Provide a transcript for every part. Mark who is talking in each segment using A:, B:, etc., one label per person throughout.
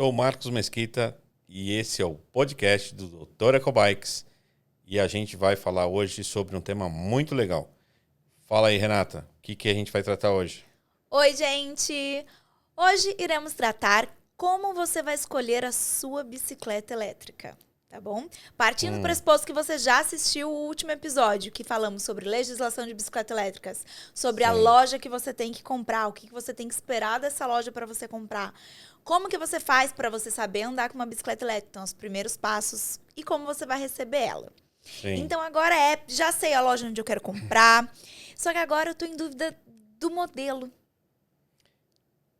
A: Sou o Marcos Mesquita e esse é o podcast do Doutor Ecobikes e a gente vai falar hoje sobre um tema muito legal. Fala aí, Renata, o que a gente vai tratar hoje?
B: Oi, gente! Hoje iremos tratar como você vai escolher a sua bicicleta elétrica, tá bom? Partindo do pressuposto que você já assistiu o último episódio, que falamos sobre legislação de bicicletas elétricas, sobre a
A: Sim.
B: loja que você tem que comprar, o que você tem que esperar dessa loja para você comprar, como que você faz para você saber andar com uma bicicleta elétrica, então os primeiros passos e como você vai receber ela.
A: Sim.
B: Então agora já sei a loja onde eu quero comprar, só que agora eu tô em dúvida do modelo.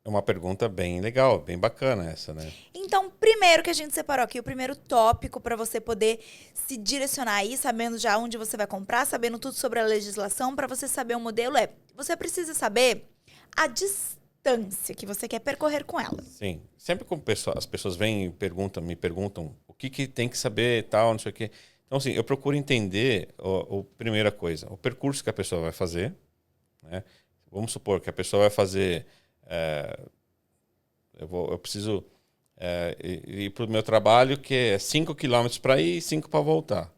A: É uma pergunta bem legal, bem bacana essa, né?
B: Então, primeiro que a gente separou aqui, o primeiro tópico para você poder se direcionar aí, sabendo já onde você vai comprar, sabendo tudo sobre a legislação, para você saber o modelo você precisa saber a distância que você quer percorrer com ela.
A: Sim. Sempre que as pessoas vêm e me perguntam o que tem que saber e tal, não sei o quê. Então, assim, eu procuro entender a primeira coisa, o percurso que a pessoa vai fazer, né? Vamos supor que a pessoa vai fazer... eu preciso ir para o meu trabalho, que é 5 quilômetros para ir e 5 para voltar.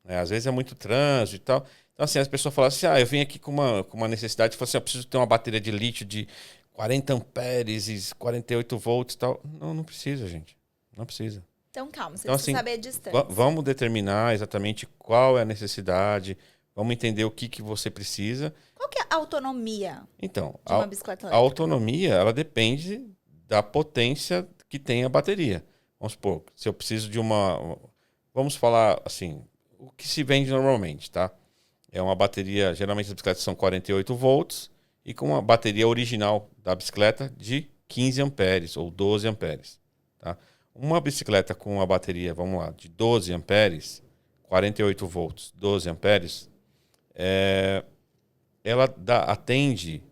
A: Né? Às vezes é muito trânsito e tal. Então, assim, as pessoas falam assim, eu vim aqui com uma necessidade, eu preciso ter uma bateria de lítio de 40 amperes e 48 volts e tal. Não precisa, gente. Não precisa.
B: Então, calma, você
A: Então,
B: precisa
A: assim,
B: saber a distância.
A: vamos determinar exatamente qual é a necessidade, vamos entender o que você precisa.
B: Qual que é a autonomia
A: Então,
B: de uma bicicleta
A: a
B: elétrica?
A: autonomia, ela depende da potência que tem a bateria. Vamos supor, se eu preciso de vamos falar assim, o que se vende normalmente, tá? É uma bateria, geralmente as bicicletas são 48 volts e com uma bateria original da bicicleta de 15 amperes ou 12 amperes, tá? Uma bicicleta com uma bateria, vamos lá, de 12 amperes, 48 volts, 12 amperes, ela atende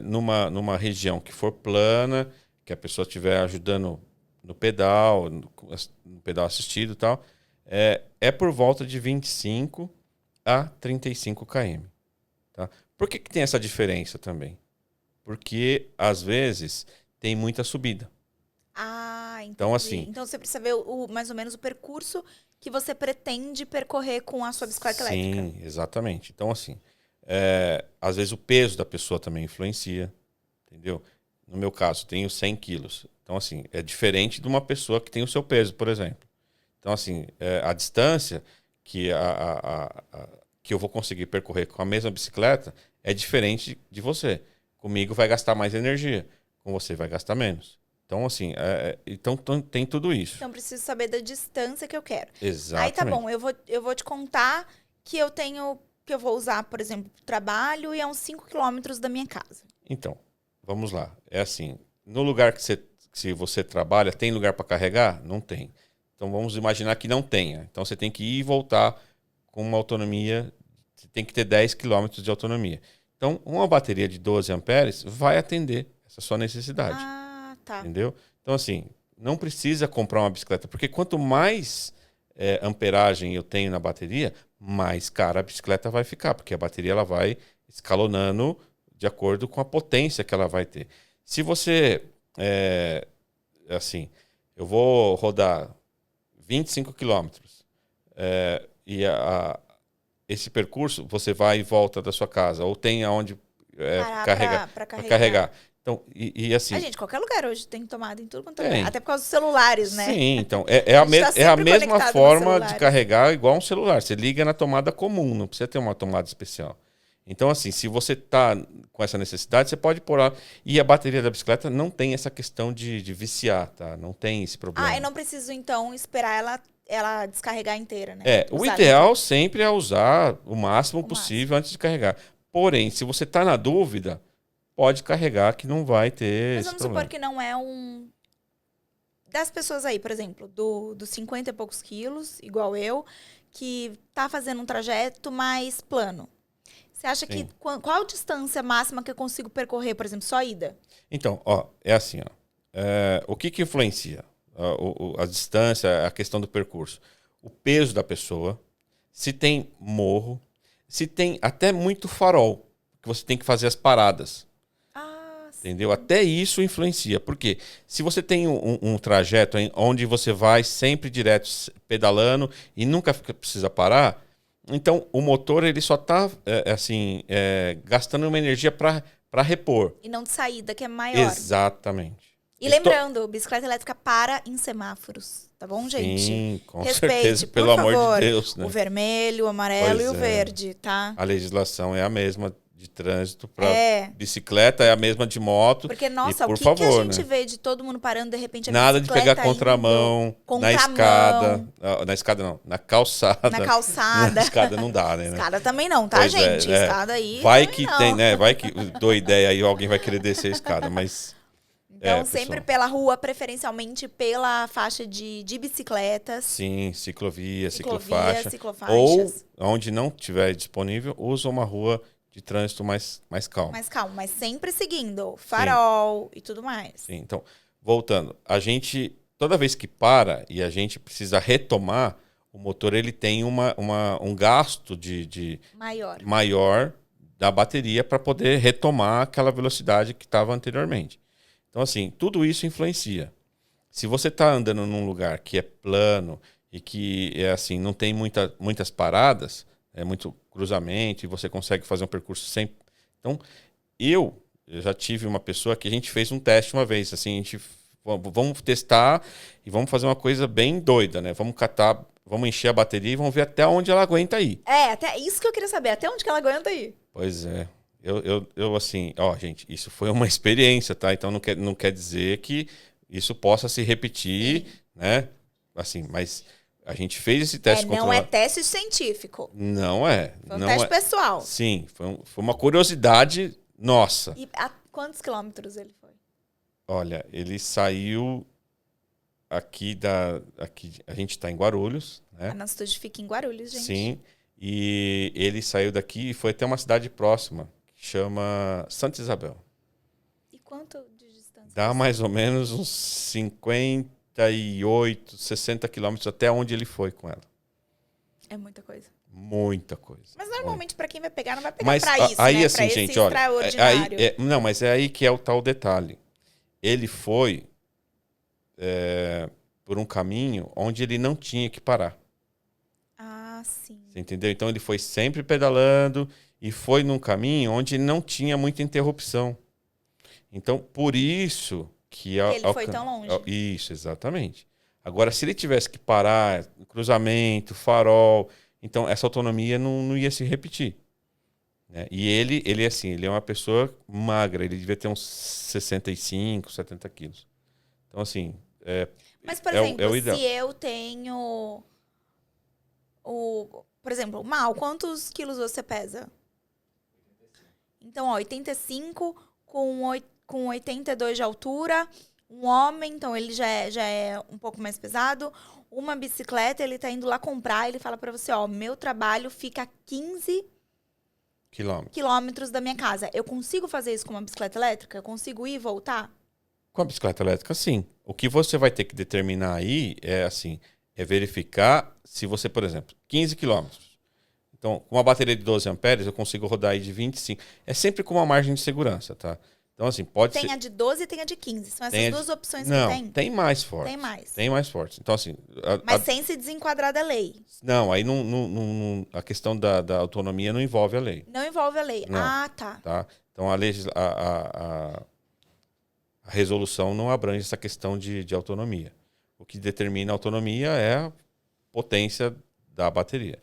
A: numa região que for plana, que a pessoa estiver ajudando no pedal assistido e tal, é por volta de 25 a 35 km. Tá? Por que tem essa diferença também? Porque, às vezes, tem muita subida.
B: Entendi.
A: Então, assim...
B: Então, você precisa ver mais ou menos o percurso que você pretende percorrer com a sua bicicleta elétrica.
A: Sim, exatamente. Então, assim, às vezes o peso da pessoa também influencia, entendeu? No meu caso, tenho 100 quilos. Então, assim, é diferente de uma pessoa que tem o seu peso, por exemplo. Então, assim, a distância que, que eu vou conseguir percorrer com a mesma bicicleta é diferente de você. Comigo vai gastar mais energia, com você vai gastar menos. Então, assim, então tem tudo isso.
B: Então, preciso saber da distância que eu quero.
A: Exatamente.
B: Aí, tá bom, eu vou te contar que eu vou usar, por exemplo, trabalho e é uns 5 quilômetros da minha casa.
A: Então, vamos lá. É assim, no lugar se você trabalha, tem lugar para carregar? Não tem. Então, vamos imaginar que não tenha. Então, você tem que ir e voltar com uma autonomia, você tem que ter 10 quilômetros de autonomia. Então, uma bateria de 12 amperes vai atender essa sua necessidade.
B: Tá.
A: Entendeu? Então, assim, não precisa comprar uma bicicleta, porque quanto mais amperagem eu tenho na bateria, mais cara a bicicleta vai ficar, porque a bateria ela vai escalonando de acordo com a potência que ela vai ter. Se você, assim, eu vou rodar 25 quilômetros e esse percurso você vai e volta da sua casa, ou tem aonde
B: Parar pra carregar.
A: Então, e assim...
B: Gente, qualquer lugar hoje tem tomada em tudo quanto é
A: Tem.
B: lugar. Até por causa dos celulares, né?
A: Sim, então,
B: A gente tá
A: é a
B: sempre
A: mesma
B: conectado nos
A: forma de
B: celulares.
A: carregar igual um celular. Você liga na tomada comum, não precisa ter uma tomada especial. Então, assim, se você está com essa necessidade, você pode pôr lá. E a bateria da bicicleta não tem essa questão de viciar, tá? Não tem esse problema.
B: Eu não preciso, então, esperar ela descarregar inteira, né?
A: O ideal sempre é usar o máximo possível antes de carregar. Porém, se você está na dúvida, pode carregar que não vai ter
B: Mas
A: esse
B: vamos
A: problema.
B: supor que não é das pessoas aí, por exemplo, dos 50 e poucos quilos, igual eu, que tá fazendo um trajeto mais plano. Você acha que qual a distância máxima que eu consigo percorrer, por exemplo, só ida?
A: Então, é assim, o que influencia? A distância, a questão do percurso. O peso da pessoa, se tem morro, se tem até muito farol, que você tem que fazer as paradas. Entendeu? Até isso influencia. Por quê? Se você tem um trajeto onde você vai sempre direto pedalando e nunca precisa parar, então o motor ele só está gastando uma energia para repor.
B: E não de saída, que é maior.
A: Exatamente.
B: E lembrando, bicicleta elétrica para em semáforos, tá bom, gente?
A: Sim, com
B: Respeite,
A: certeza,
B: por
A: pelo amor
B: favor,
A: de Deus. Né?
B: O vermelho, o amarelo
A: Pois
B: e o verde, tá?
A: A legislação é a mesma de trânsito para bicicleta, é a mesma de moto.
B: Porque, nossa,
A: e, por
B: o que
A: favor,
B: a gente
A: né?
B: vê de todo mundo parando, de repente a
A: Nada de
B: bicicleta
A: pegar contramão, na escada. Na escada não, na calçada.
B: Na calçada.
A: Na escada não dá, né?
B: Escada também não, tá,
A: Pois
B: gente? Escada aí
A: vai que
B: não.
A: tem, né? Vai que dou ideia aí, alguém vai querer descer a escada, mas...
B: Então, sempre pela rua, preferencialmente pela faixa de bicicletas.
A: Sim, ciclovia, ciclofaixas.
B: Ou,
A: onde não tiver disponível, usa uma rua de trânsito mais calmo.
B: Mais calmo, mas sempre seguindo farol e tudo mais.
A: Sim, então, voltando. A gente, toda vez que para e a gente precisa retomar, o motor ele tem um gasto maior da bateria para poder retomar aquela velocidade que estava anteriormente. Então, assim, tudo isso influencia. Se você está andando num lugar que é plano e que não tem muitas paradas, muito cruzamento e você consegue fazer um percurso sem... Então, eu já tive uma pessoa que a gente fez um teste uma vez, assim, a gente vamos testar e vamos fazer uma coisa bem doida, né? Vamos encher a bateria e vamos ver até onde ela aguenta ir.
B: Até isso que eu queria saber, até onde que ela aguenta ir.
A: Pois é. Eu assim, gente, isso foi uma experiência, tá? Então não quer dizer que isso possa se repetir, né? Assim, mas a gente fez esse teste
B: não é teste científico.
A: Não é.
B: Foi um teste pessoal.
A: Sim, foi uma curiosidade nossa.
B: E a quantos quilômetros ele foi?
A: Olha, ele saiu aqui a gente está em Guarulhos, né?
B: A nossa estúdio fica em Guarulhos, gente.
A: Sim, e ele saiu daqui e foi até uma cidade próxima, que chama Santa Isabel.
B: E quanto de distância?
A: Dá mais ou menos uns 58, 60 quilômetros até onde ele foi com ela.
B: É muita coisa.
A: Muita coisa.
B: Mas normalmente para quem vai pegar, não vai pegar para isso,
A: aí,
B: né?
A: Assim,
B: pra
A: gente,
B: esse
A: olha,
B: extraordinário.
A: Não, mas é aí que é o tal detalhe. Ele foi por um caminho onde ele não tinha que parar.
B: Ah, sim.
A: Você entendeu? Então ele foi sempre pedalando e foi num caminho onde não tinha muita interrupção. Então, por isso que...
B: Ele foi tão longe.
A: Isso, exatamente. Agora, se ele tivesse que parar, cruzamento, farol, então essa autonomia não ia se repetir. Né? E ele é uma pessoa magra, ele devia ter uns 65, 70 quilos. Então, assim...
B: Mas, por exemplo,
A: o ideal.
B: se eu tenho... Por exemplo, Mal, quantos quilos você pesa? Então, 85 com 82 de altura. Um homem, então ele já é um pouco mais pesado. Uma bicicleta, ele tá indo lá comprar, ele fala pra você, meu trabalho fica a 15 quilômetros da minha casa. Eu consigo fazer isso com uma bicicleta elétrica? Eu consigo ir e voltar?
A: Com a bicicleta elétrica, sim. O que você vai ter que determinar aí é verificar se você, por exemplo, 15 quilômetros. Então, com uma bateria de 12 amperes, eu consigo rodar aí de 25. É sempre com uma margem de segurança, tá? Então, assim, pode ser...
B: Tem a de 12 e tem a de 15. São essas duas opções que tem?
A: Não, tem mais fortes.
B: Tem mais.
A: Tem mais fortes. Então, assim...
B: Mas sem se desenquadrar da lei.
A: Não, aí a questão da autonomia não envolve a lei.
B: Não envolve a lei.
A: Não,
B: ah, tá.
A: Então, a resolução não abrange essa questão de autonomia. O que determina a autonomia é a potência da bateria.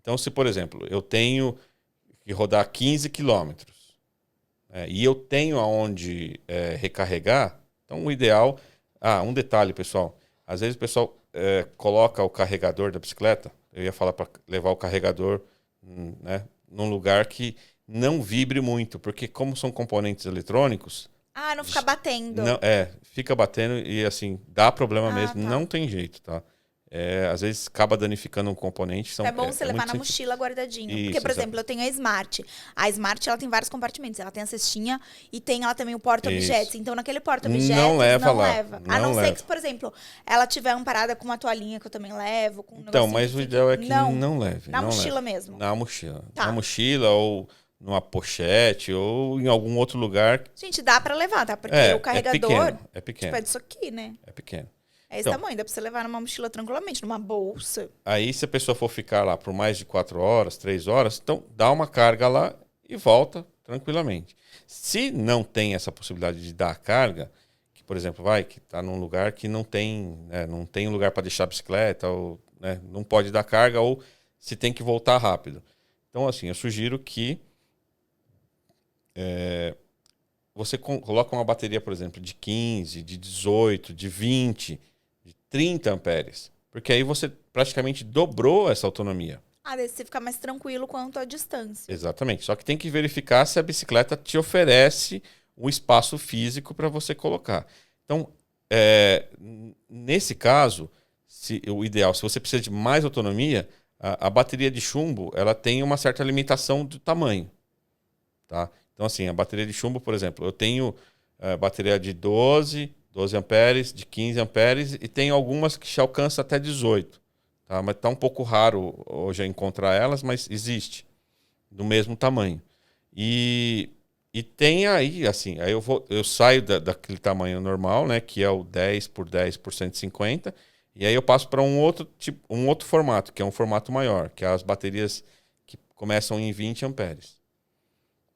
A: Então, se, por exemplo, eu tenho que rodar 15 quilômetros e eu tenho aonde recarregar, então o ideal... um detalhe, pessoal. Às vezes o pessoal coloca o carregador da bicicleta, eu ia falar para levar o carregador num lugar que não vibre muito, porque como são componentes eletrônicos...
B: não fica batendo.
A: Não, fica batendo e assim, dá problema mesmo,
B: tá.
A: não tem jeito, tá? Às vezes acaba danificando um componente.
B: É bom você levar na mochila guardadinho.
A: Isso,
B: porque, por exemplo, eu tenho a Smart. A Smart, ela tem vários compartimentos. Ela tem a cestinha e tem ela também o porta-objetos. Então, naquele porta-objetos, não leva. A não ser que, por exemplo, ela tiver amparada com uma toalhinha que eu também levo. Com um
A: então, mas o ideal é que não leve.
B: Na mochila mesmo.
A: Na mochila.
B: Tá.
A: Na mochila ou numa pochete ou em algum outro lugar.
B: Gente, dá pra levar, tá? Porque o carregador
A: é pequeno.
B: tipo, é disso aqui, né?
A: É pequeno.
B: É esse tamanho, dá pra você levar numa mochila tranquilamente, numa bolsa.
A: Aí, se a pessoa for ficar lá por mais de 4 horas, 3 horas, então dá uma carga lá e volta tranquilamente. Se não tem essa possibilidade de dar a carga, que, por exemplo, que está num lugar que não tem, né, não tem lugar para deixar a bicicleta, ou né, não pode dar carga, ou se tem que voltar rápido. Então, assim, eu sugiro que você coloca uma bateria, por exemplo, de 15, de 18, de 20, de 30 amperes. Porque aí você praticamente dobrou essa autonomia.
B: Daí você fica mais tranquilo quanto à distância.
A: Exatamente. Só que tem que verificar se a bicicleta te oferece um espaço físico para você colocar. Então, nesse caso, o ideal, se você precisa de mais autonomia, a bateria de chumbo ela tem uma certa limitação do tamanho. Tá? Então, assim, a bateria de chumbo, por exemplo, eu tenho bateria de 12 amperes, de 15 amperes, e tem algumas que alcançam até 18. Tá? Mas está um pouco raro hoje encontrar elas, mas existe, do mesmo tamanho. E tem aí, assim, aí eu saio daquele tamanho normal, né, que é o 10 por 10 por 150, e aí eu passo para um outro formato, que é um formato maior, que é as baterias que começam em 20 amperes.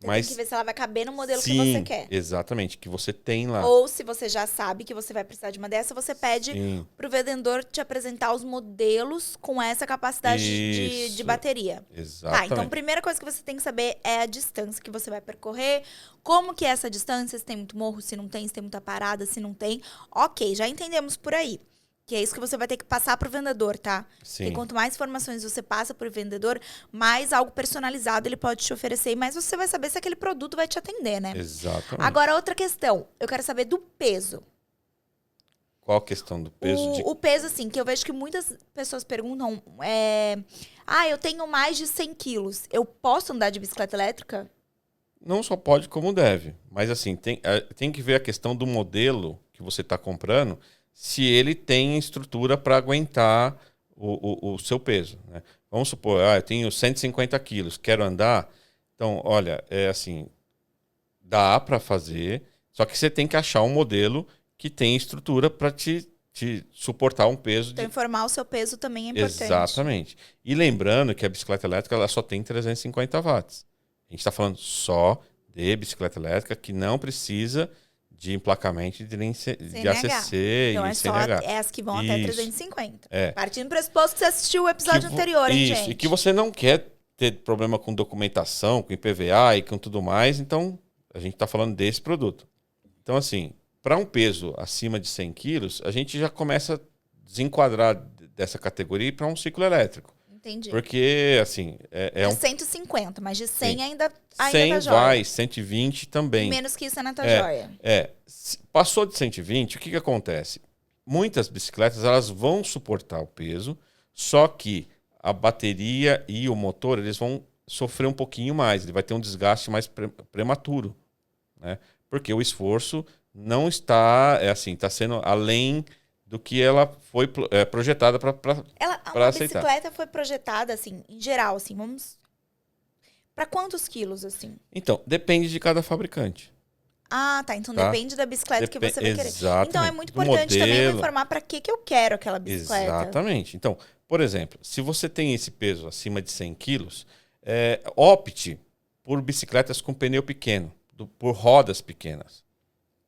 B: Tem que ver se ela vai caber no modelo
A: sim,
B: que você quer.
A: Exatamente, que você tem lá.
B: Ou se você já sabe que você vai precisar de uma dessa, você pede pro vendedor te apresentar os modelos com essa capacidade de bateria.
A: Exatamente.
B: Tá, então a primeira coisa que você tem que saber é a distância que você vai percorrer, como que é essa distância, se tem muito morro, se não tem, se tem muita parada, se não tem. Ok, já entendemos por aí. Que é isso que você vai ter que passar para o vendedor, tá?
A: Sim.
B: Porque quanto mais informações você passa para o vendedor, mais algo personalizado ele pode te oferecer. E mais você vai saber se aquele produto vai te atender, né?
A: Exatamente.
B: Agora, outra questão. Eu quero saber do peso.
A: Qual a questão do peso?
B: O peso, assim, que eu vejo que muitas pessoas perguntam eu tenho mais de 100 quilos. Eu posso andar de bicicleta elétrica?
A: Não só pode, como deve. Mas, assim, tem que ver a questão do modelo que você está comprando, se ele tem estrutura para aguentar o seu peso. Né? Vamos supor, eu tenho 150 quilos, quero andar. Então, olha, dá para fazer, só que você tem que achar um modelo que tem estrutura para te suportar um peso.
B: Então, informar o seu peso também é importante.
A: Exatamente. E lembrando que a bicicleta elétrica ela só tem 350 watts. A gente está falando só de bicicleta elétrica que não precisa de emplacamento de ACC
B: então,
A: e CNH.
B: É as que vão até 350.
A: É.
B: Partindo do pressuposto que você assistiu o episódio anterior, hein, gente?
A: E que você não quer ter problema com documentação, com IPVA e com tudo mais, então a gente está falando desse produto. Então, assim, para um peso acima de 100 quilos, a gente já começa a desenquadrar dessa categoria para um ciclo elétrico.
B: Entendi.
A: Porque, assim...
B: É 150, mas de 100 ainda
A: 100
B: tá jóia.
A: vai, 120 também.
B: Menos que isso ainda tá jóia.
A: Passou de 120, o que acontece? Muitas bicicletas elas vão suportar o peso, só que a bateria e o motor eles vão sofrer um pouquinho mais. Ele vai ter um desgaste mais prematuro. Né? Porque o esforço não está... está sendo além... do que ela foi projetada para aceitar.
B: A bicicleta foi projetada, assim, em geral, assim, para quantos quilos, assim?
A: Então, depende de cada fabricante.
B: Ah, tá. Então depende da bicicleta que você vai querer.
A: Exatamente.
B: Então é muito importante também eu informar para que eu quero aquela bicicleta.
A: Exatamente. Então, por exemplo, se você tem esse peso acima de 100 quilos, opte por bicicletas com pneu pequeno, por rodas pequenas.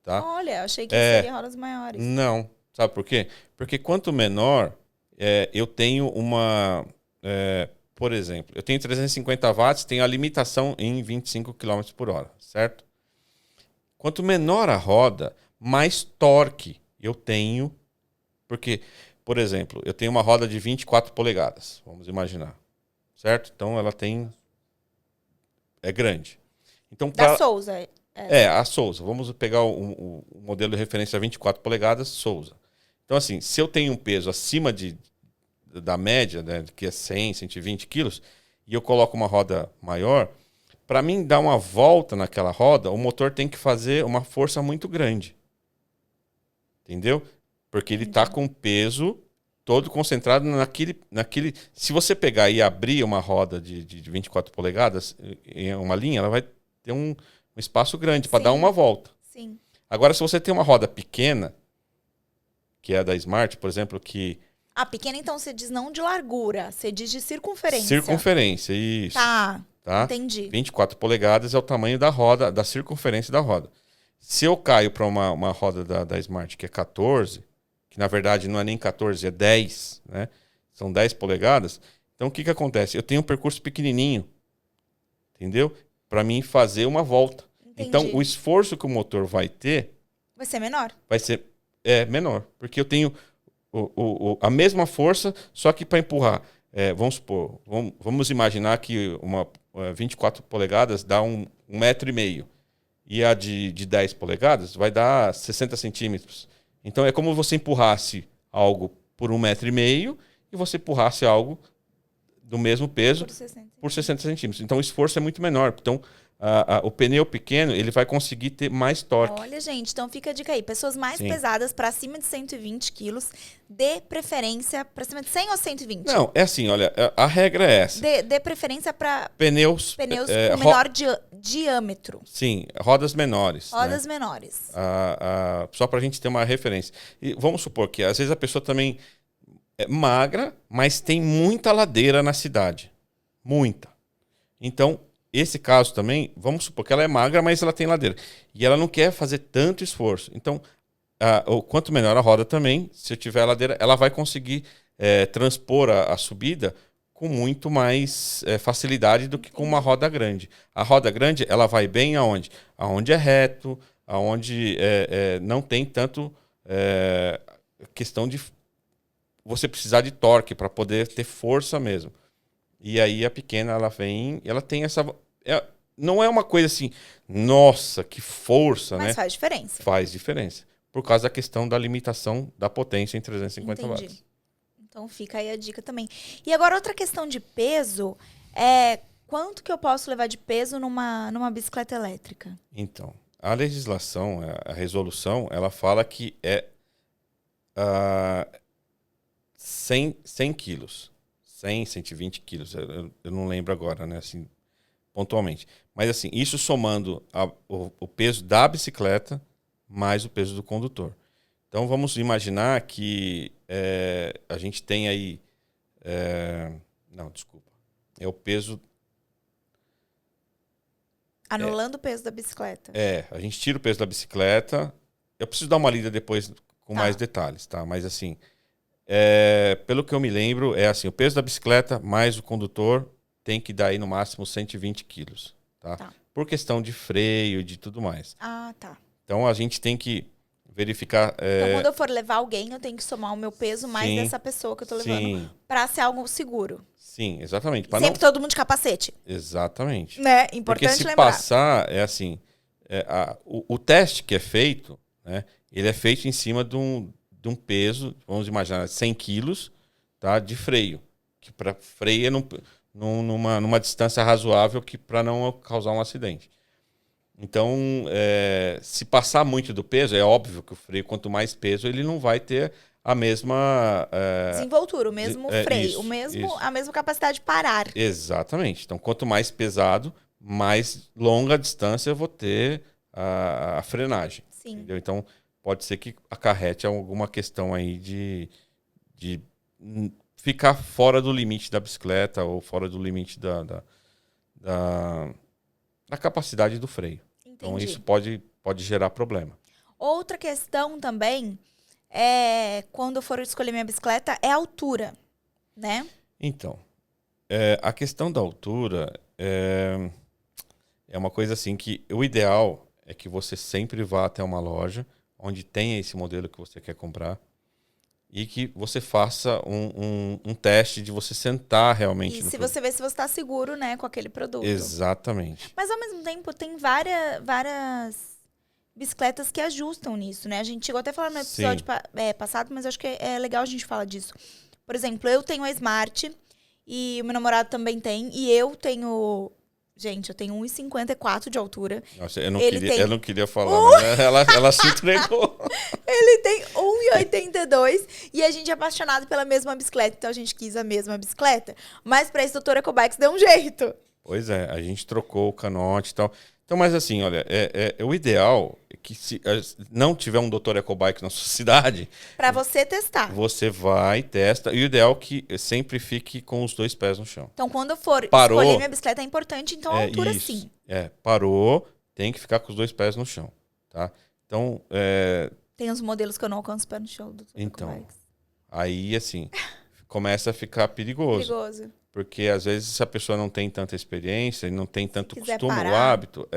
A: Tá?
B: Olha, eu achei que seria rodas maiores.
A: Não. Sabe por quê? Porque quanto menor, eu tenho uma... por exemplo, eu tenho 350 watts, tenho a limitação em 25 km por hora, certo? Quanto menor a roda, mais torque eu tenho. Porque, por exemplo, eu tenho uma roda de 24 polegadas, vamos imaginar. Certo? Então, ela tem... É grande. Então,
B: Da Souza.
A: A Souza. Vamos pegar o modelo de referência 24 polegadas, Souza. Então, assim, se eu tenho um peso acima da média, né, que é 100, 120 quilos, e eu coloco uma roda maior, para mim dar uma volta naquela roda, o motor tem que fazer uma força muito grande. Entendeu? Porque ele está com peso todo concentrado naquele... Se você pegar e abrir uma roda de 24 polegadas em uma linha, ela vai ter um espaço grande para dar uma volta.
B: Sim.
A: Agora, se você tem uma roda pequena, que é a da Smart, por exemplo, que...
B: Pequena, então, você diz não de largura, você diz de circunferência.
A: Circunferência, isso.
B: Tá,
A: Tá?
B: entendi.
A: 24 polegadas é o tamanho da roda, da circunferência da roda. Se eu caio para uma roda da Smart, que é 14, que na verdade não é nem 14, é 10, né? São 10 polegadas. Então, o que acontece? Eu tenho um percurso pequenininho, entendeu? Para mim fazer uma volta.
B: Entendi.
A: Então, o esforço que o motor vai ter...
B: Vai ser menor.
A: Vai ser menor, porque eu tenho a mesma força, só que para empurrar. Vamos supor, vamos imaginar que uma 24 polegadas dá 1,5 m. E a de 10 polegadas vai dar 60 centímetros. Então é como você empurrasse algo por 1,5 m e você empurrasse algo do mesmo peso por 60 centímetros. Então o esforço é muito menor. Então o pneu pequeno ele vai conseguir ter mais torque.
B: Olha, gente, então fica a dica aí. Pessoas mais pesadas para cima de 120 quilos, de preferência para cima de 100 ou 120?
A: Não, é assim, olha, a regra é essa.
B: De preferência para
A: pneus
B: com menor diâmetro.
A: Sim, rodas menores.
B: Rodas menores.
A: Só para a gente ter uma referência. E vamos supor que às vezes a pessoa também é magra, mas tem muita ladeira na cidade. Muita. Então, esse caso também, vamos supor que ela é magra, mas ela tem ladeira. E ela não quer fazer tanto esforço. Então, quanto menor a roda também, se eu tiver a ladeira, ela vai conseguir transpor a subida com muito mais facilidade do que com uma roda grande. A roda grande, ela vai bem aonde? Aonde é reto, aonde não tem tanto questão de você precisar de torque para poder ter força mesmo. E aí a pequena, ela vem, ela tem essa... não é uma coisa assim, nossa, que força, né?
B: Mas faz diferença.
A: Faz diferença. Por causa da questão da limitação da potência em 350 watts.
B: Então fica aí a dica também. E agora outra questão de peso, quanto que eu posso levar de peso numa bicicleta elétrica?
A: Então, a legislação, a resolução, ela fala que 100 quilos. 100, 120 quilos, eu não lembro agora, né, assim, pontualmente. Mas, assim, isso somando o peso da bicicleta mais o peso do condutor. Então, vamos imaginar que a gente tem aí... não, desculpa. É o peso...
B: Anulando o peso da bicicleta.
A: A gente tira o peso da bicicleta. Eu preciso dar uma lida depois com mais detalhes, tá? Mas, assim... pelo que eu me lembro, assim, o peso da bicicleta mais o condutor tem que dar aí no máximo 120 quilos, tá? Por questão de freio e de tudo mais.
B: Tá.
A: Então a gente tem que verificar...
B: Então quando eu for levar alguém, eu tenho que somar o meu peso mais dessa pessoa que eu tô levando para ser algo seguro.
A: Sim, exatamente.
B: Sempre todo mundo de capacete.
A: Exatamente.
B: Né? Importante
A: porque se
B: lembrar.
A: Passar, assim, o teste que é feito, né, ele é feito em cima de um peso, vamos imaginar, 100 quilos, tá, de freio. Que para freio é numa distância razoável para não causar um acidente. Então, se passar muito do peso, é óbvio que o freio, quanto mais peso, ele não vai ter a mesma...
B: desenvoltura, o mesmo freio, a mesma capacidade de parar.
A: Exatamente. Então, quanto mais pesado, mais longa distância eu vou ter a frenagem.
B: Sim.
A: Entendeu? Então, pode ser que acarrete alguma questão aí de ficar fora do limite da bicicleta ou fora do limite da capacidade do freio.
B: Entendi.
A: Então, isso pode gerar problema.
B: Outra questão também quando eu for escolher minha bicicleta, é a altura, né?
A: Então, a questão da altura é uma coisa assim que o ideal é que você sempre vá até uma loja onde tenha esse modelo que você quer comprar e que você faça um teste de você sentar realmente
B: e
A: no
B: se
A: produto.
B: você vê se você está seguro, né, com aquele produto.
A: Exatamente.
B: Mas, ao mesmo tempo, tem várias bicicletas que ajustam nisso, né? A gente chegou até a falar no episódio passado, mas acho que é legal a gente falar disso. Por exemplo, eu tenho a Smart e o meu namorado também tem. E eu tenho... Gente, eu tenho 1,54 de altura.
A: Nossa, eu não queria falar, mas ela se entregou.
B: Ele tem 1,82 e a gente é apaixonado pela mesma bicicleta, então a gente quis a mesma bicicleta. Mas pra isso, doutor Ecobikes deu um jeito.
A: Pois é, a gente trocou o canote e tal. Então, mas assim, olha, o ideal é que se não tiver um doutor Ecobike na sua cidade,
B: Pra você testar.
A: você vai, testa. E o ideal é que sempre fique com os 2 pés no chão.
B: Então, quando eu for
A: Parou,
B: escolher minha bicicleta, é importante, então, a altura
A: isso.
B: sim.
A: Parou, tem que ficar com os 2 pés no chão, tá? Então,
B: Tem uns modelos que eu não alcanço o pé no chão, doutor
A: então
B: Ecobikes.
A: aí assim, começa a ficar perigoso.
B: Perigoso.
A: Porque às vezes se a pessoa não tem tanta experiência e não tem tanto
B: quiser
A: costume, o
B: parar.
A: hábito,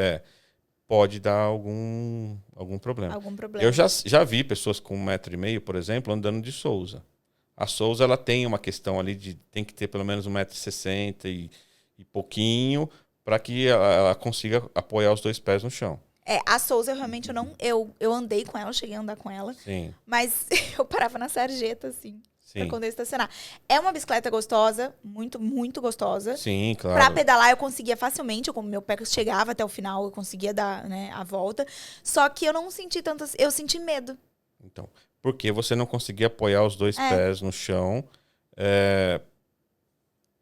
A: pode dar algum problema.
B: Algum problema.
A: Eu já vi pessoas com 1,5 m, por exemplo, andando de Souza. A Souza, ela tem uma questão ali de tem que ter pelo menos 1,60 m e pouquinho para que ela consiga apoiar os 2 pés no chão.
B: A Souza, eu realmente eu não. Eu andei com ela, eu cheguei a andar com ela.
A: Sim,
B: Mas eu parava na sarjeta, assim. Pra
A: sim.
B: quando eu estacionar. É uma bicicleta gostosa, muito, muito gostosa.
A: Sim,
B: Pra
A: claro.
B: pedalar eu conseguia facilmente, como meu pé chegava até o final, eu conseguia dar, né, a volta. Só que eu não senti tanto, eu senti medo.
A: Então, porque você não conseguia apoiar os 2 pés no chão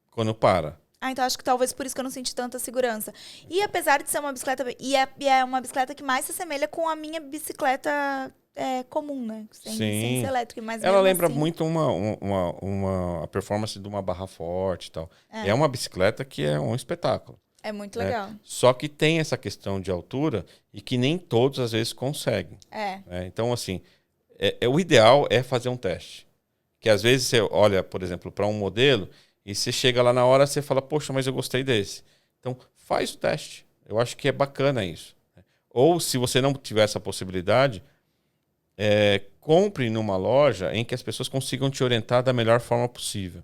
A: quando para.
B: Então acho que talvez por isso que eu não senti tanta segurança. E apesar de ser uma bicicleta, e é uma bicicleta que mais se assemelha com a minha bicicleta comum, né? Sem ser elétrica, mas
A: Ela
B: mesmo
A: lembra
B: assim,
A: muito a performance de uma barra forte e tal. É uma bicicleta que é um espetáculo.
B: é muito
A: né?
B: legal.
A: Só que tem essa questão de altura e que nem todos às vezes conseguem. né? Então, assim, o ideal é fazer um teste. Que às vezes você olha, por exemplo, para um modelo e você chega lá na hora e você fala, poxa, mas eu gostei desse. Então, faz o teste. Eu acho que é bacana isso. Ou, se você não tiver essa possibilidade, compre numa loja em que as pessoas consigam te orientar da melhor forma possível.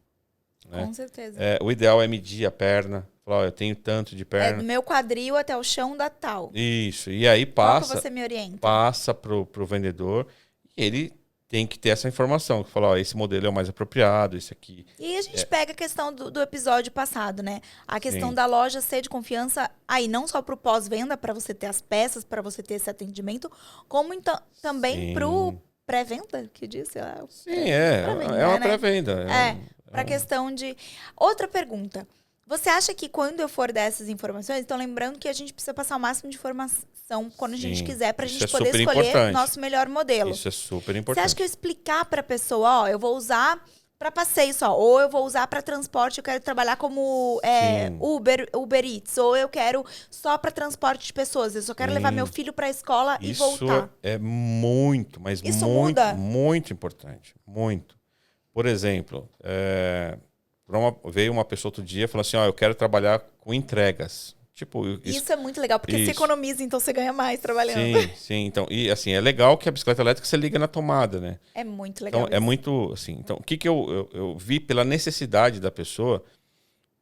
A: Né?
B: Com certeza.
A: O ideal é medir a perna. Falar, eu tenho tanto de
B: Do
A: perna.
B: meu quadril até o chão da tal.
A: Isso. E aí
B: Qual que você me orienta?
A: passa pro vendedor e ele tem que ter essa informação. Que fala, esse modelo é o mais apropriado, esse aqui.
B: E a gente pega a questão do episódio passado, né? A questão
A: Sim.
B: da loja ser de confiança, aí não só pro pós-venda, para você ter as peças, para você ter esse atendimento, como então também
A: Sim.
B: pro pré-venda, que disse?
A: Sim,
B: pré-venda,
A: é uma
B: né?
A: pré-venda.
B: Pra questão de... Outra pergunta. Você acha que quando eu for dar essas informações, então lembrando que a gente precisa passar o máximo de informação quando a gente
A: Sim,
B: quiser, pra
A: isso
B: gente
A: é
B: poder
A: super
B: escolher
A: importante.
B: nosso melhor modelo.
A: Isso é super
B: Você
A: importante.
B: acha que eu explicar pra pessoa, ó, eu vou usar pra passeio só, ou eu vou usar pra transporte, eu quero trabalhar como
A: Sim.
B: Uber Eats, ou eu quero só pra transporte de pessoas, eu só quero levar meu filho pra escola e
A: Isso
B: voltar.
A: é muito, mas
B: Isso
A: muito,
B: muda?
A: muito importante. Muito. Por exemplo, veio uma pessoa outro dia e falou assim, eu quero trabalhar com entregas. Tipo,
B: Isso é muito legal, porque você
A: isso.
B: economiza, então você ganha mais trabalhando.
A: Sim. Então, e assim, é legal que a bicicleta elétrica você liga na tomada, né?
B: É muito legal.
A: Então, é muito, assim... Então, o que eu vi pela necessidade da pessoa,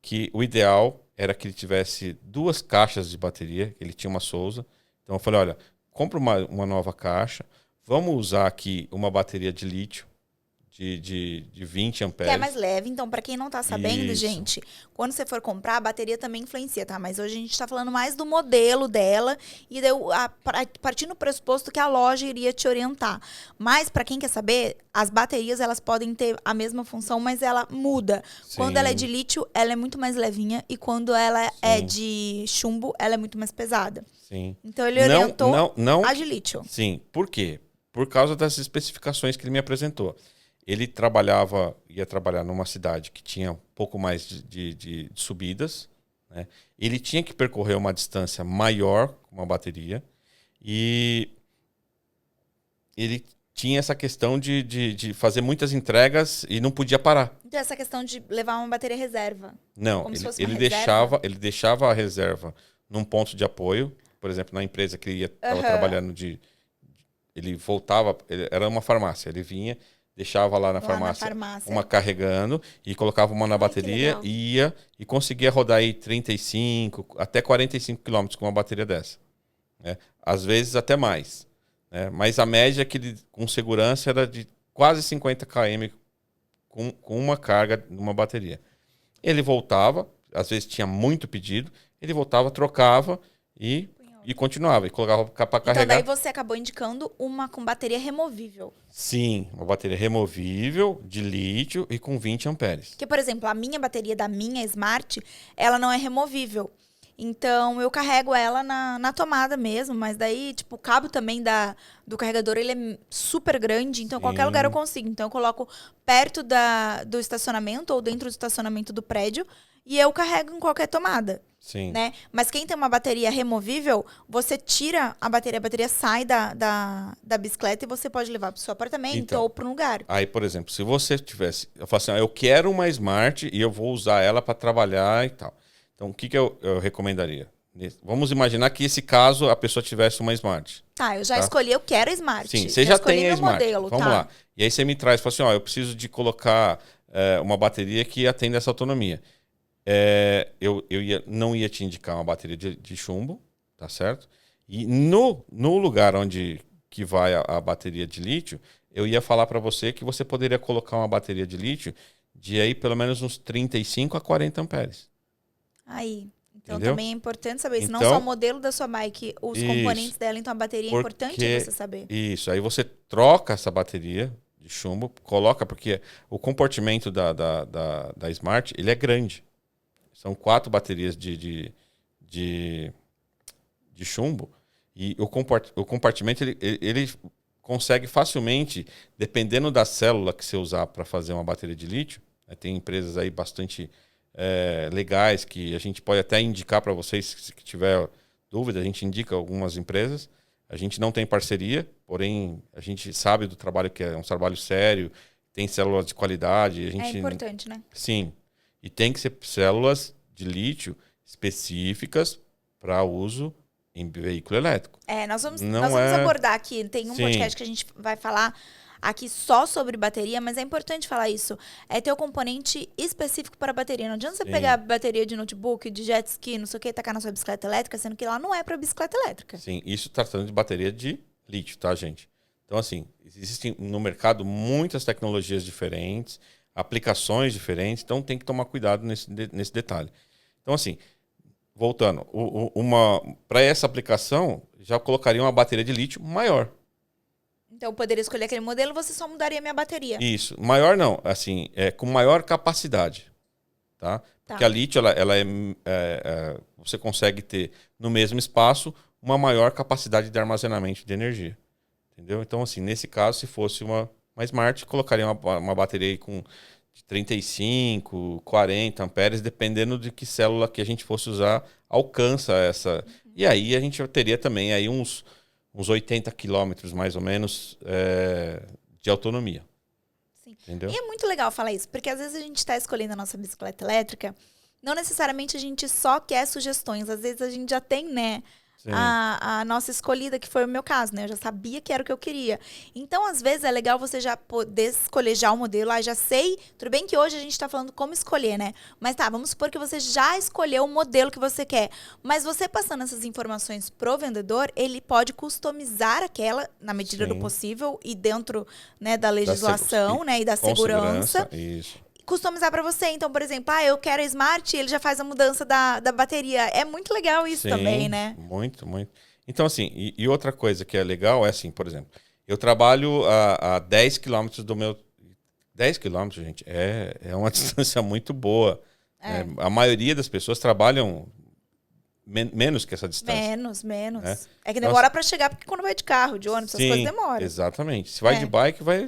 A: que o ideal era que ele tivesse 2 caixas de bateria, ele tinha uma Souza. Então, eu falei, olha, compra uma nova caixa, vamos usar aqui uma bateria de lítio, de 20 amperes.
B: Que é mais leve, então, pra quem não tá sabendo,
A: Isso.
B: gente, quando você for comprar, a bateria também influencia, tá? Mas hoje a gente tá falando mais do modelo dela e partindo do pressuposto que a loja iria te orientar. Mas, pra quem quer saber, as baterias, elas podem ter a mesma função, mas ela muda.
A: Sim.
B: Quando ela é de lítio, ela é muito mais levinha e quando ela é de chumbo, ela é muito mais pesada.
A: Sim.
B: Então, ele orientou
A: não,
B: a de lítio.
A: Sim. Por quê? Por causa das especificações que ele me apresentou. Ele ia trabalhar numa cidade que tinha um pouco mais de subidas, né? Ele tinha que percorrer uma distância maior com uma bateria e ele tinha essa questão de fazer muitas entregas e não podia parar.
B: Então, essa questão de levar uma bateria reserva.
A: Não,
B: Como se fosse uma
A: ele
B: reserva?
A: deixava a reserva num ponto de apoio, por exemplo, na empresa que ele estava trabalhando ele voltava, era uma farmácia, ele vinha, deixava lá na farmácia uma carregando e colocava uma na bateria, ia e conseguia rodar aí 35 até 45 quilômetros com uma bateria dessa. Né? Às vezes até mais. Né? Mas a média que ele, com segurança era de quase 50 km com uma carga numa bateria. Ele voltava, às vezes tinha muito pedido, ele voltava, trocava e e continuava, e colocava para
B: Então
A: carregar.
B: daí você acabou indicando uma com bateria removível.
A: Sim, uma bateria removível, de lítio e com 20 amperes.
B: Porque, por exemplo, a minha bateria da minha Smart, ela não é removível. Então, eu carrego ela na tomada mesmo, mas daí, tipo, o cabo também do carregador, ele é super grande, então qualquer
A: Sim.
B: lugar eu consigo. Então, eu coloco perto do estacionamento ou dentro do estacionamento do prédio e eu carrego em qualquer tomada,
A: Sim.
B: né? Mas quem tem uma bateria removível, você tira a bateria sai da bicicleta e você pode levar para o seu apartamento
A: Então,
B: ou para um lugar.
A: Aí, por exemplo, se você tivesse... Eu falo assim, eu quero uma Smart e eu vou usar ela para trabalhar e tal. Então, o que eu recomendaria? Vamos imaginar que esse caso a pessoa tivesse uma Smart.
B: Tá, eu já
A: Tá?
B: escolhi, eu quero a Smart.
A: Sim, você já
B: escolhi
A: tem a
B: meu
A: Smart.
B: modelo,
A: Vamos
B: tá?
A: lá. E aí você me traz, fala assim, ó, eu preciso de colocar uma bateria que atenda essa autonomia. Eu não ia te indicar uma bateria de chumbo, tá certo? E no lugar onde que vai a bateria de lítio, eu ia falar para você que você poderia colocar uma bateria de lítio de aí pelo menos uns 35 a 40 amperes.
B: Aí. Então
A: Entendeu?
B: também é importante saber isso. Não
A: Então,
B: só o modelo da sua bike, os componentes dela, então a bateria é importante você saber.
A: Isso, aí você troca essa bateria de chumbo, coloca, porque o compartimento da Smart, ele é grande. São 4 baterias de chumbo e o compartimento ele consegue facilmente, dependendo da célula que você usar para fazer uma bateria de lítio, né, tem empresas aí bastante legais que a gente pode até indicar para vocês, se tiver dúvida, a gente indica algumas empresas. A gente não tem parceria, porém a gente sabe do trabalho que é um trabalho sério, tem células de qualidade.
B: É importante, né?
A: Sim, e tem que ser células de lítio específicas para uso em veículo elétrico.
B: Nós vamos abordar aqui, tem um podcast que a gente vai falar aqui só sobre bateria, mas é importante falar isso. É ter o componente específico para a bateria. Não adianta você pegar a bateria de notebook, de jet ski, não sei o que, e tacar na sua bicicleta elétrica, sendo que ela não é para bicicleta elétrica.
A: Sim, isso tratando de bateria de lítio, tá, gente? Então, assim, existem no mercado muitas tecnologias diferentes, aplicações diferentes, então tem que tomar cuidado nesse detalhe. Então, assim, voltando, para essa aplicação, já colocaria uma bateria de lítio maior.
B: Então, eu poderia escolher aquele modelo, você só mudaria a minha bateria.
A: Isso. Maior não, assim, com maior capacidade, tá? Porque a lítio, você consegue ter, no mesmo espaço, uma maior capacidade de armazenamento de energia. Entendeu? Então, assim, nesse caso, se fosse uma Smart, colocaria uma bateria aí com 35, 40 amperes, dependendo de que célula que a gente fosse usar, alcança essa. E aí a gente teria também aí uns 80 quilômetros, mais ou menos, de autonomia.
B: Sim.
A: Entendeu?
B: E é muito legal falar isso, porque às vezes a gente está escolhendo a nossa bicicleta elétrica, não necessariamente a gente só quer sugestões, às vezes a gente já tem, né, a nossa escolhida, que foi o meu caso, né? Eu já sabia que era o que eu queria. Então, às vezes, é legal você já poder escolher já o modelo. Já sei, tudo bem que hoje a gente tá falando como escolher, né? Mas tá, vamos supor que você já escolheu o modelo que você quer. Mas você passando essas informações pro vendedor, ele pode customizar aquela, na medida do possível, e dentro, né, da legislação, né, e da segurança.
A: Isso.
B: Customizar para você. Então, por exemplo, eu quero a Smart, ele já faz a mudança da bateria. É muito legal isso também, né?
A: Muito, muito. Então, assim, e outra coisa que é legal é assim, por exemplo, eu trabalho a 10 quilômetros do meu... 10 quilômetros, gente, é uma distância muito boa. Né? A maioria das pessoas trabalham menos que essa distância.
B: Menos. É que demora para chegar, porque quando vai de carro, de ônibus, essas coisas demoram.
A: Exatamente. Se vai de bike, vai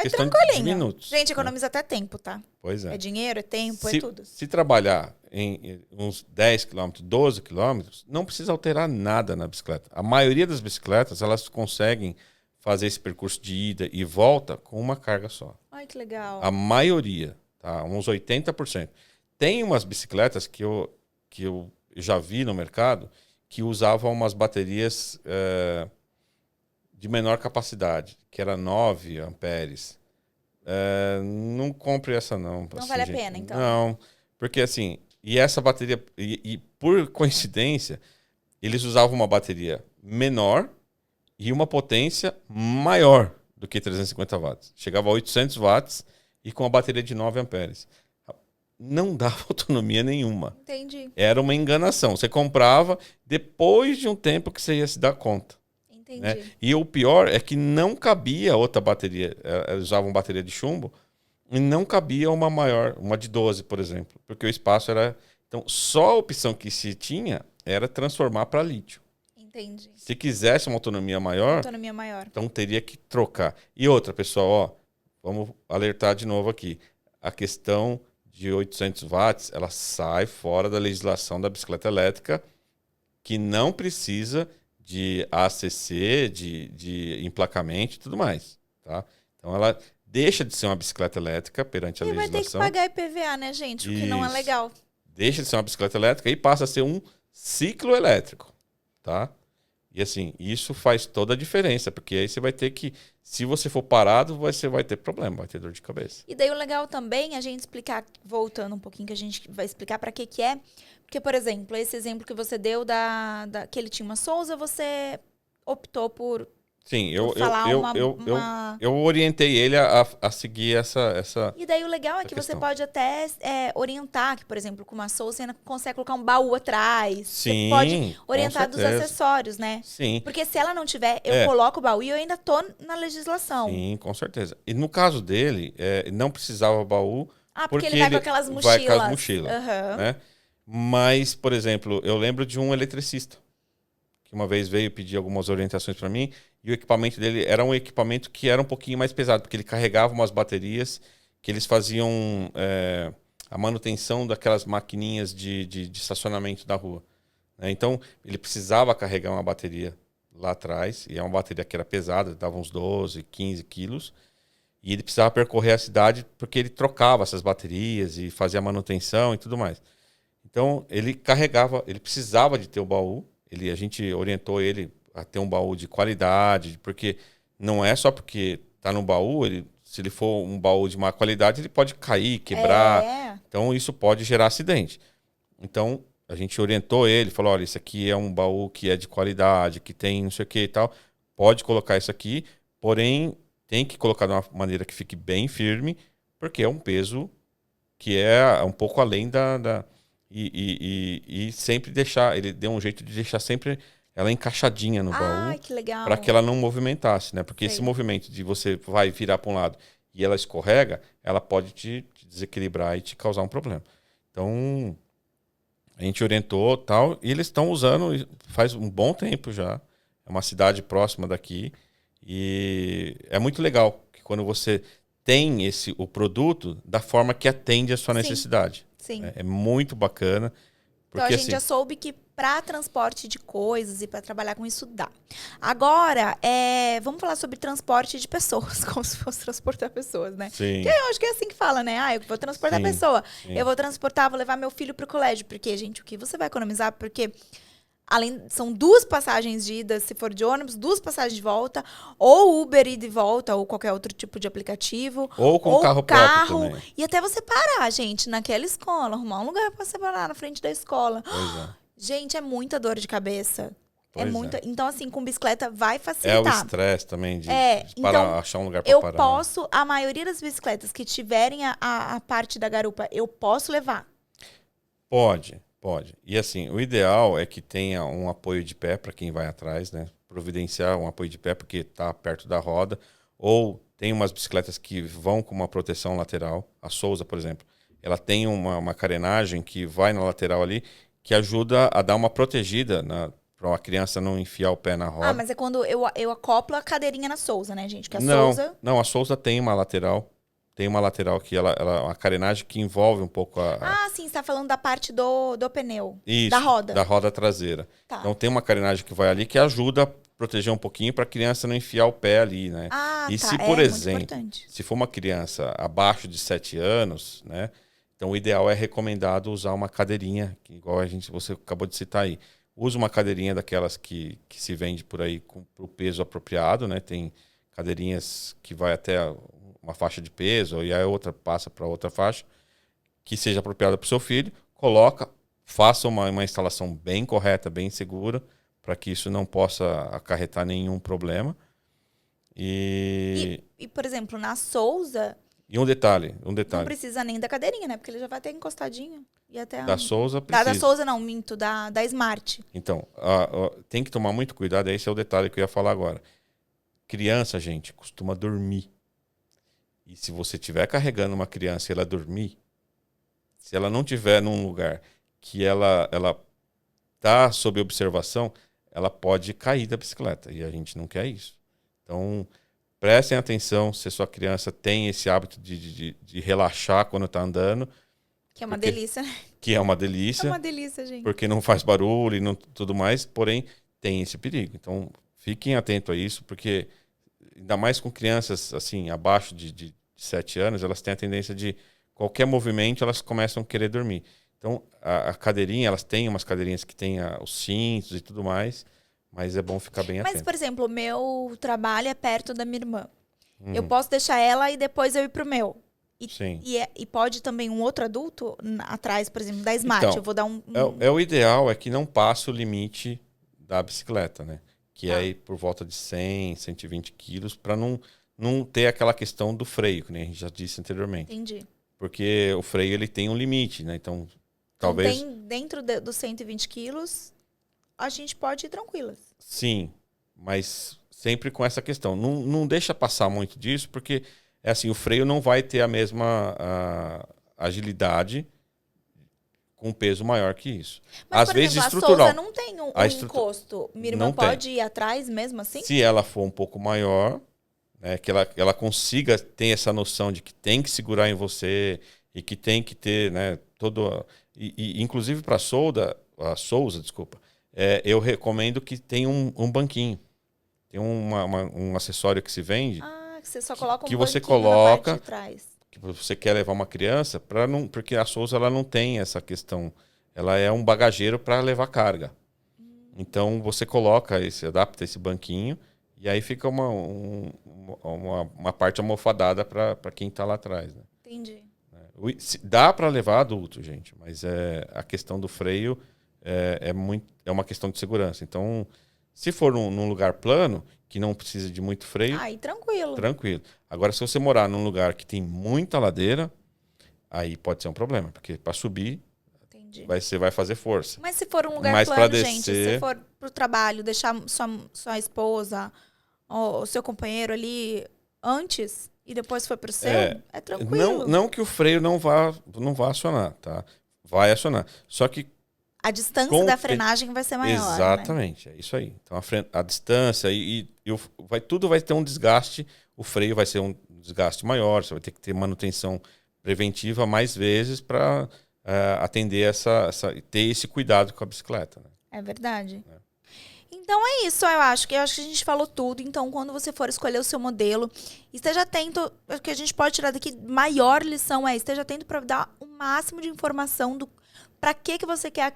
B: tranquilinho.
A: De minutos.
B: Gente, economiza até tempo, tá?
A: Pois é.
B: É dinheiro, é tempo, é tudo.
A: Se trabalhar em uns 10 quilômetros, 12 quilômetros, não precisa alterar nada na bicicleta. A maioria das bicicletas, elas conseguem fazer esse percurso de ida e volta com uma carga só.
B: Ai, que legal.
A: A maioria, tá? Uns 80%. Tem umas bicicletas que eu já vi no mercado que usavam umas baterias de menor capacidade, que era 9 amperes. Não compre essa não.
B: Não
A: assim,
B: vale a pena, então?
A: Não, porque assim, e essa bateria, e por coincidência, eles usavam uma bateria menor e uma potência maior do que 350 watts. Chegava a 800 watts e com a bateria de 9 amperes. não dava autonomia nenhuma.
B: Entendi.
A: Era uma enganação. Você comprava depois de um tempo que você ia se dar conta.
B: Entendi.
A: Né? E o pior é que não cabia outra bateria. Eles usavam bateria de chumbo e não cabia uma maior, uma de 12, por exemplo. Porque o espaço era... Então, só a opção que se tinha era transformar para lítio.
B: Entendi.
A: Se quisesse uma autonomia maior, então teria que trocar. E outra, pessoal, ó, vamos alertar de novo aqui. A questão de 800 watts, ela sai fora da legislação da bicicleta elétrica, que não precisa de ACC, de emplacamento e tudo mais. Tá? Então ela deixa de ser uma bicicleta elétrica perante a legislação.
B: E vai ter que pagar IPVA, né, gente? O que não é legal.
A: Deixa de ser uma bicicleta elétrica e passa a ser um ciclo elétrico. Tá? E assim, isso faz toda a diferença, porque aí você vai ter que, se você for parado, você vai ter problema, vai ter dor de cabeça.
B: E daí o legal também é a gente explicar, voltando um pouquinho, que a gente vai explicar para que é. Porque, por exemplo, esse exemplo que você deu que ele tinha uma Souza, você optou por...
A: Sim, eu orientei ele a seguir essa.
B: E daí o legal é que você pode até orientar, que, por exemplo, com uma Souza você consegue colocar um baú atrás.
A: Sim,
B: você pode orientar dos acessórios, né?
A: Sim.
B: Porque se ela não tiver, eu coloco o baú e eu ainda tô na legislação.
A: Sim, com certeza. E no caso dele, não precisava baú.
B: Porque ele vai com aquelas mochilas.
A: Vai com as mochilas.
B: Uhum.
A: Né? Mas, por exemplo, eu lembro de um eletricista que uma vez veio pedir algumas orientações para mim, e o equipamento dele era um equipamento que era um pouquinho mais pesado, porque ele carregava umas baterias que eles faziam a manutenção daquelas maquininhas de estacionamento da rua. Né? Então, ele precisava carregar uma bateria lá atrás, e é uma bateria que era pesada, dava uns 12, 15 quilos, e ele precisava percorrer a cidade porque ele trocava essas baterias e fazia manutenção e tudo mais. Então, ele carregava, ele precisava de ter o baú. A gente orientou ele a ter um baú de qualidade, porque não é só porque está no baú, se ele for um baú de má qualidade, ele pode cair, quebrar. Então, isso pode gerar acidente. Então, a gente orientou ele, falou, olha, isso aqui é um baú que é de qualidade, que tem não sei o que e tal, pode colocar isso aqui, porém, tem que colocar de uma maneira que fique bem firme, porque é um peso que é um pouco além E sempre deixar, ele deu um jeito de deixar sempre ela encaixadinha no baú,
B: que legal,
A: para que ela não movimentasse, né? Porque esse movimento de você vai virar para um lado e ela escorrega, ela pode te desequilibrar e te causar um problema. Então, a gente orientou tal, e eles estão usando faz um bom tempo já. É uma cidade próxima daqui e é muito legal que quando você tem o produto da forma que atende a sua necessidade.
B: Sim.
A: É muito bacana. Porque,
B: então a gente já soube que para transporte de coisas e para trabalhar com isso dá. Agora, vamos falar sobre transporte de pessoas, como se fosse transportar pessoas, né?
A: Sim.
B: Porque eu acho que é assim que fala, né? Eu vou transportar pessoa. Sim. Eu vou levar meu filho pro colégio. Porque, gente, o que você vai economizar? Porque são 2 passagens de ida, se for de ônibus, 2 passagens de volta, ou Uber e de volta, ou qualquer outro tipo de aplicativo.
A: Ou com carro próprio também.
B: E até você parar, gente, naquela escola, arrumar um lugar para você parar na frente da escola.
A: Pois é.
B: Gente, é muita dor de cabeça.
A: Pois
B: Então, assim, com bicicleta vai facilitar.
A: É o estresse também de
B: então,
A: achar um lugar para parar.
B: A maioria das bicicletas que tiverem a parte da garupa, eu posso levar?
A: Pode. E assim, o ideal é que tenha um apoio de pé para quem vai atrás, né? Providenciar um apoio de pé porque está perto da roda. Ou tem umas bicicletas que vão com uma proteção lateral. A Souza, por exemplo, ela tem uma carenagem que vai na lateral ali, que ajuda a dar uma protegida para uma criança não enfiar o pé na roda.
B: Mas é quando eu acoplo a cadeirinha na Souza, né, gente? Que
A: Não, a Souza tem uma lateral. Tem uma lateral que uma carenagem que envolve um pouco
B: sim, você está falando da parte do pneu.
A: Isso,
B: da roda.
A: Da roda traseira.
B: Tá.
A: Então tem uma carenagem que vai ali que ajuda a proteger um pouquinho para a criança não enfiar o pé ali, né? Se, por exemplo, se for uma criança abaixo de 7 anos, né? Então o ideal é recomendado usar uma cadeirinha, que igual você acabou de citar aí. Usa uma cadeirinha daquelas que se vende por aí para o peso apropriado, né? Tem cadeirinhas que vai até uma faixa de peso, e a outra passa para outra faixa, que seja apropriada para o seu filho, faça uma instalação bem correta, bem segura, para que isso não possa acarretar nenhum problema.
B: E, por exemplo, na Souza,
A: E um detalhe.
B: Não precisa nem da cadeirinha, né? Porque ele já vai ter encostadinho. E até
A: Da Souza precisa.
B: Da Souza não, minto, da Smart.
A: Então, tem que tomar muito cuidado, esse é o detalhe que eu ia falar agora. Criança, gente, costuma dormir. E se você estiver carregando uma criança e ela dormir, se ela não estiver num lugar que ela tá sob observação, ela pode cair da bicicleta. E a gente não quer isso. Então, prestem atenção se a sua criança tem esse hábito de relaxar quando está andando.
B: Que é uma delícia, né?
A: Que é uma delícia.
B: É uma delícia, gente.
A: Porque não faz barulho e não, tudo mais, porém tem esse perigo. Então, fiquem atentos a isso, porque ainda mais com crianças assim abaixo de 7 anos, elas têm a tendência de qualquer movimento, elas começam a querer dormir. Então, a cadeirinha, elas têm umas cadeirinhas que têm os cintos e tudo mais, mas é bom ficar bem atento.
B: Mas, por exemplo, o meu trabalho é perto da minha irmã. Eu posso deixar ela e depois eu ir pro meu.
A: Sim.
B: E pode também um outro adulto atrás, por exemplo, da Smart.
A: Então,
B: eu vou dar
A: o ideal é que não passe o limite da bicicleta, né? Que é aí por volta de 100, 120 quilos, para não ter aquela questão do freio, que nem a gente já disse anteriormente.
B: Entendi.
A: Porque o freio ele tem um limite, né? Então, talvez...
B: Então, dentro dos 120 quilos, a gente pode ir tranquilas.
A: Sim, mas sempre com essa questão. Não deixa passar muito disso, porque é assim, o freio não vai ter a mesma agilidade com peso maior que isso.
B: Mas,
A: às
B: por
A: vezes
B: exemplo,
A: estrutural.
B: A Souza não tem um encosto. Minha irmã
A: não
B: pode
A: tem.
B: ir atrás mesmo assim?
A: Se ela for um pouco maior, né, que ela consiga ter essa noção de que tem que segurar em você e que tem que ter, né, todo... inclusive para a Souza, desculpa, eu recomendo que tenha um banquinho. Tem um acessório que se vende.
B: Que você só coloca
A: que
B: um
A: você
B: banquinho
A: coloca,
B: na parte de trás.
A: Que você quer levar uma criança, porque a Souza ela não tem essa questão. Ela é um bagageiro para levar carga. Então você adapta esse banquinho e aí fica uma parte almofadada para quem está lá atrás. Né?
B: Entendi.
A: Dá para levar adulto, gente, mas a questão do freio é uma questão de segurança. Então, se for num lugar plano, que não precisa de muito freio...
B: Aí, tranquilo.
A: Tranquilo. Agora, se você morar num lugar que tem muita ladeira, aí pode ser um problema, porque para subir, você vai fazer força.
B: Mas se for um lugar plano, gente, se for pro trabalho, deixar sua esposa ou o seu companheiro ali antes e depois for pro seu, é tranquilo.
A: Não que o freio não vá acionar, tá? Vai acionar. Só que
B: a distância da frenagem vai ser maior.
A: Exatamente,
B: né?
A: É isso aí. Então a distância tudo vai ter um desgaste. O freio vai ser um desgaste maior. Você vai ter que ter manutenção preventiva mais vezes para atender ter esse cuidado com a bicicleta. Né?
B: É verdade. Então é isso, eu acho que a gente falou tudo. Então, quando você for escolher o seu modelo, esteja atento. O que a gente pode tirar daqui, maior lição esteja atento para dar o máximo de informação do para que você quer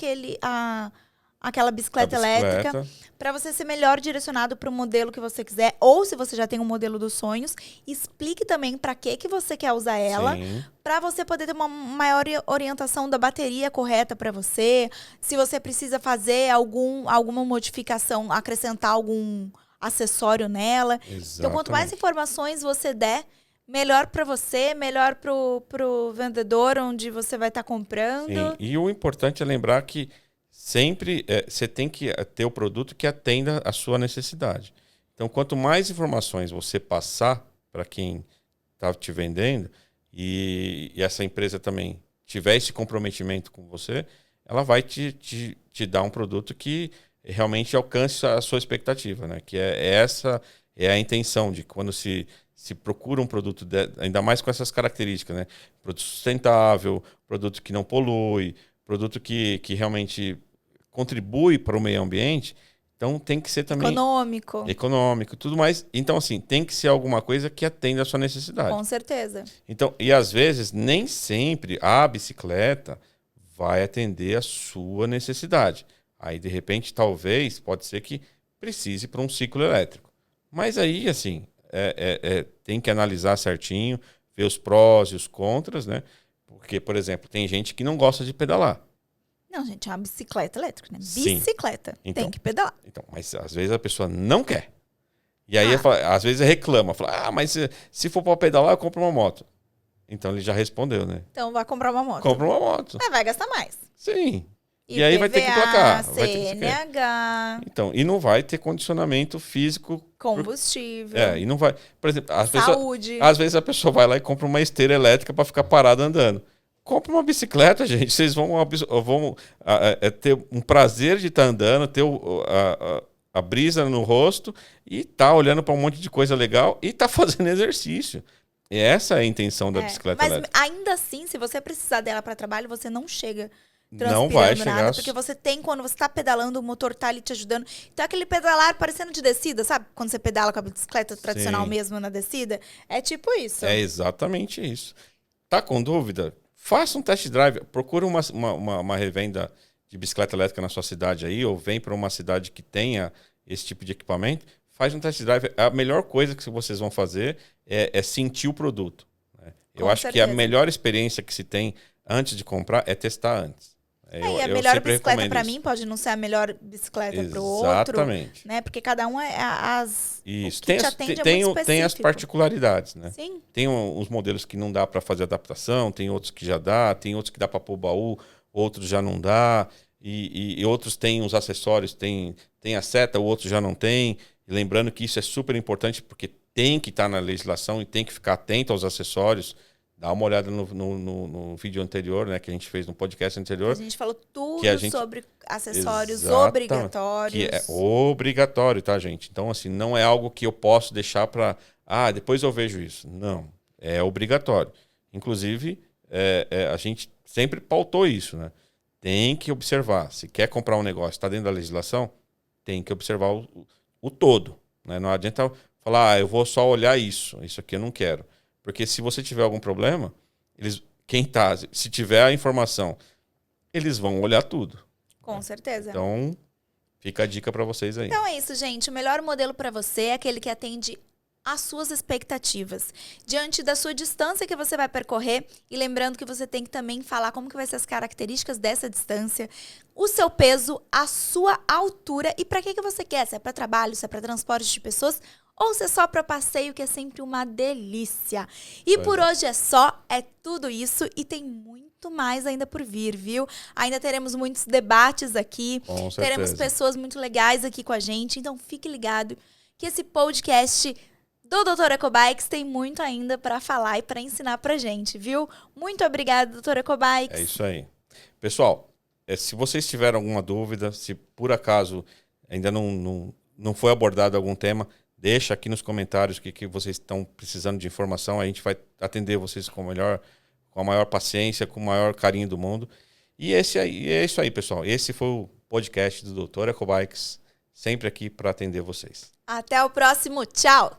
B: aquela bicicleta elétrica, para você ser melhor direcionado para o modelo que você quiser, ou se você já tem um modelo dos sonhos, explique também para que você quer usar ela, para você poder ter uma maior orientação da bateria correta para você, se você precisa fazer alguma modificação, acrescentar algum acessório nela.
A: Exatamente.
B: Então, quanto mais informações você der, melhor para você, melhor pro vendedor onde você vai estar comprando.
A: Sim. E o importante é lembrar que sempre você tem que ter o produto que atenda a sua necessidade. Então, quanto mais informações você passar para quem está te vendendo e essa empresa também tiver esse comprometimento com você, ela vai te dar um produto que realmente alcance a sua expectativa, né? Que essa é a intenção de quando se procura um produto, ainda mais com essas características, né? Produto sustentável, produto que não polui, produto que realmente contribui para o meio ambiente, então tem que ser também... Econômico, tudo mais. Então, assim, tem que ser alguma coisa que atenda a sua necessidade.
B: Com certeza.
A: Então, e às vezes, nem sempre a bicicleta vai atender a sua necessidade. Aí, de repente, talvez, pode ser que precise para um ciclo elétrico. Mas aí, assim... tem que analisar certinho, ver os prós e os contras, né? Porque, por exemplo, tem gente que não gosta de pedalar.
B: Não, gente, é uma bicicleta elétrica, né?
A: Sim.
B: Bicicleta. Então, tem que pedalar.
A: Então, mas às vezes a pessoa não quer. E aí, às vezes reclama. Fala, mas se for para pedalar, eu compro uma moto. Então ele já respondeu, né?
B: Então vai comprar uma moto.
A: Compra uma moto.
B: Mas vai gastar mais.
A: Sim. E aí vai ter que placar. Vai ter que
B: CNH.
A: Então, e não vai ter condicionamento físico.
B: Combustível.
A: E não vai. Por exemplo,
B: Saúde.
A: Às vezes a pessoa vai lá e compra uma esteira elétrica para ficar parada andando. Compra uma bicicleta, gente. Vocês vão ter um prazer de estar andando, ter a brisa no rosto e tá olhando para um monte de coisa legal e tá fazendo exercício. E essa é a intenção da bicicleta elétrica.
B: Mas ainda assim, se você precisar dela para trabalho, você não chega
A: não vai chegar
B: nada, porque você tem, quando você tá pedalando, o motor tá ali te ajudando. Então aquele pedalar parecendo de descida, sabe? Quando você pedala com a bicicleta tradicional mesmo na descida, é tipo isso.
A: É exatamente isso. Tá com dúvida? Faça um test drive, procura uma revenda de bicicleta elétrica na sua cidade aí, ou vem para uma cidade que tenha esse tipo de equipamento, faz um test drive. A melhor coisa que vocês vão fazer é sentir o produto. Né? Eu acho que a melhor experiência que se tem antes de comprar é testar antes.
B: E a melhor bicicleta para mim pode não ser a melhor bicicleta para o outro.
A: Exatamente.
B: Né? Porque cada um
A: Isso.
B: O que te atende é muito
A: tem as particularidades, né?
B: Sim.
A: Tem uns modelos que não dá para fazer adaptação, tem outros que já dá, tem outros que dá para pôr baú, outros já não dá, e outros têm os acessórios, tem a seta, o outro já não tem. E lembrando que isso é super importante porque tem que estar na legislação e tem que ficar atento aos acessórios. Dá uma olhada no vídeo anterior, né, que a gente fez no podcast anterior.
B: A gente falou tudo sobre acessórios obrigatórios.
A: Que é obrigatório, tá, gente? Então, assim, não é algo que eu posso deixar para... depois eu vejo isso. Não, é obrigatório. Inclusive, a gente sempre pautou isso, né? Tem que observar. Se quer comprar um negócio, está dentro da legislação, tem que observar o todo. Né? Não adianta falar, eu vou só olhar isso aqui eu não quero. Porque se você tiver algum problema, se tiver a informação, eles vão olhar tudo.
B: Com certeza.
A: Então, fica a dica para vocês aí.
B: Então é isso, gente. O melhor modelo para você é aquele que atende às suas expectativas. Diante da sua distância que você vai percorrer, e lembrando que você tem que também falar como que vai ser as características dessa distância, o seu peso, a sua altura e para que você quer. Se é para trabalho, se é para transporte de pessoas, ou se é só para passeio, que é sempre uma delícia. E por hoje é só, é tudo isso e tem muito mais ainda por vir, viu? Ainda teremos muitos debates aqui,
A: com certeza.
B: Teremos pessoas muito legais aqui com a gente, então fique ligado que esse podcast do Dr. Ecobikes tem muito ainda para falar e para ensinar pra gente, viu? Muito obrigada, Dr. Ecobikes.
A: É isso aí. Pessoal, se vocês tiverem alguma dúvida, se por acaso ainda não foi abordado algum tema, deixa aqui nos comentários o que vocês estão precisando de informação. A gente vai atender vocês com a maior paciência, com o maior carinho do mundo. E é isso aí, pessoal. Esse foi o podcast do Dr. Ecobikes, sempre aqui para atender vocês.
B: Até o próximo. Tchau!